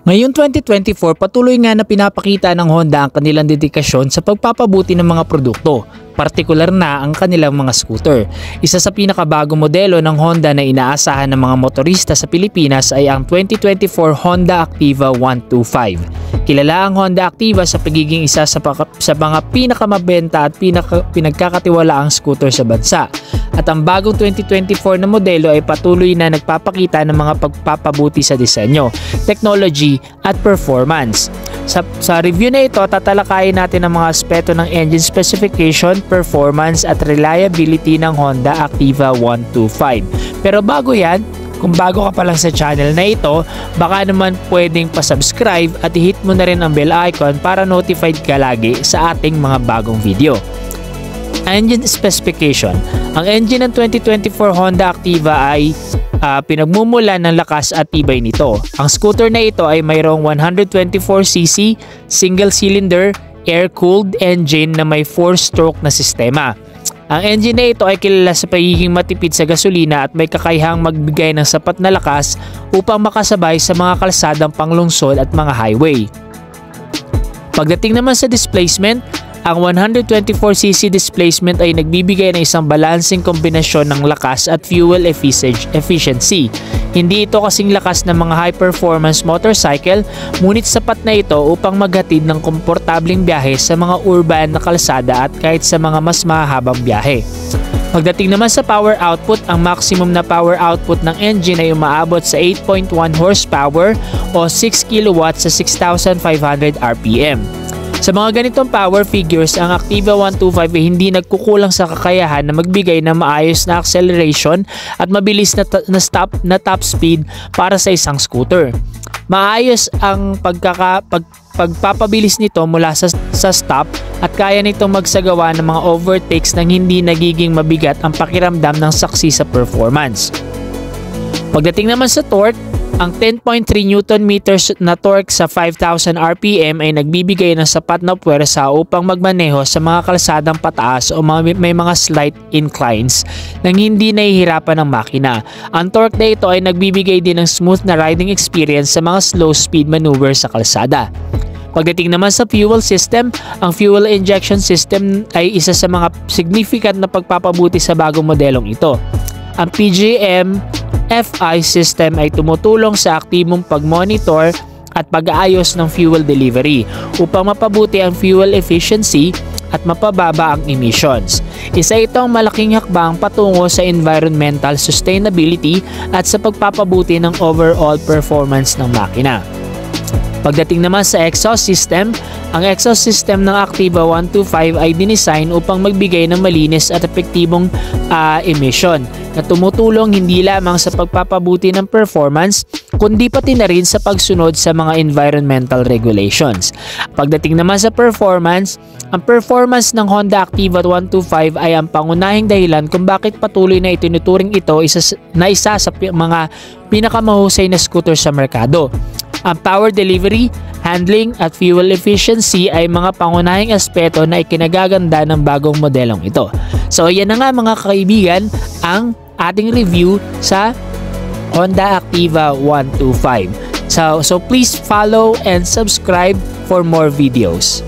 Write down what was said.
Ngayong 2024, patuloy nga na pinapakita ng Honda ang kanilang dedikasyon sa pagpapabuti ng mga produkto, partikular na ang kanilang mga scooter. Isa sa pinakabagong modelo ng Honda na inaasahan ng mga motorista sa Pilipinas ay ang 2024 Honda Activa 125. Kilala ang Honda Activa sa pagiging isa sa mga pinakamabenta at pinagkakatiwalaang scooter sa bansa. At ang bagong 2024 na modelo ay patuloy na nagpapakita ng mga pagpapabuti sa disenyo, technology at performance. Sa review na ito, tatalakayin natin ang mga aspeto ng engine specification, performance at reliability ng Honda Activa 125. Pero bago yan, kung bago ka pa lang sa channel na ito, baka naman pwedeng pa-subscribe at i-hit mo na rin ang bell icon para notified ka lagi sa ating mga bagong video. Engine specification. Ang engine ng 2024 Honda Activa ay pinagmumulan ng lakas at tibay nito. Ang scooter na ito ay mayroong 124cc single-cylinder air-cooled engine na may 4-stroke na sistema. Ang engine na ito ay kilala sa pagiging matipid sa gasolina at may kakayahang magbigay ng sapat na lakas upang makasabay sa mga kalsadang panglungsod at mga highway. Pagdating naman sa displacement, ang 124cc displacement ay nagbibigay ng isang balancing kombinasyon ng lakas at fuel efficiency. Hindi ito kasing lakas ng mga high-performance motorcycle, ngunit sapat na ito upang maghatid ng komportabling biyahe sa mga urban na kalsada at kahit sa mga mas mahahabang biyahe. Pagdating naman sa power output, ang maximum na power output ng engine ay umaabot sa 8.1 horsepower o 6 kW sa 6,500 RPM. Sa mga ganitong power figures, ang Activa 125 ay hindi nagkukulang sa kakayahan na magbigay ng maayos na acceleration at mabilis na top speed para sa isang scooter. Maayos ang pagpapabilis nito mula sa stop at kaya nitong magsagawa ng mga overtakes nang hindi nagiging mabigat ang pakiramdam ng saksi sa performance. Pagdating naman sa torque, ang 10.3 Nm na torque sa 5,000 RPM ay nagbibigay ng sapat na puwersa upang magmaneho sa mga kalsadang pataas o may mga slight inclines nang hindi nahihirapan ng makina. Ang torque na ito ay nagbibigay din ng smooth na riding experience sa mga slow speed maneuver sa kalsada. Pagdating naman sa fuel system, ang fuel injection system ay isa sa mga significant na pagpapabuti sa bagong modelong ito. Ang PGM FI system ay tumutulong sa aktibong pag-monitor at pag-aayos ng fuel delivery upang mapabuti ang fuel efficiency at mapababa ang emissions. Isa itong malaking hakbang patungo sa environmental sustainability at sa pagpapabuti ng overall performance ng makina. Pagdating naman sa exhaust system, ang exhaust system ng Activa 125 ay dinisign upang magbigay ng malinis at epektibong emission na tumutulong hindi lamang sa pagpapabuti ng performance kundi pati na rin sa pagsunod sa mga environmental regulations. Pagdating naman sa performance, ang performance ng Honda Activa 125 ay ang pangunahing dahilan kung bakit patuloy na itinuturing ito isa sa mga pinakamahusay na scooter sa merkado. Ang power delivery, handling at fuel efficiency ay mga pangunahing aspeto na ikinagaganda ng bagong modelong ito. So yan na nga mga kaibigan ang ating review sa Honda Activa 125. So please follow and subscribe for more videos.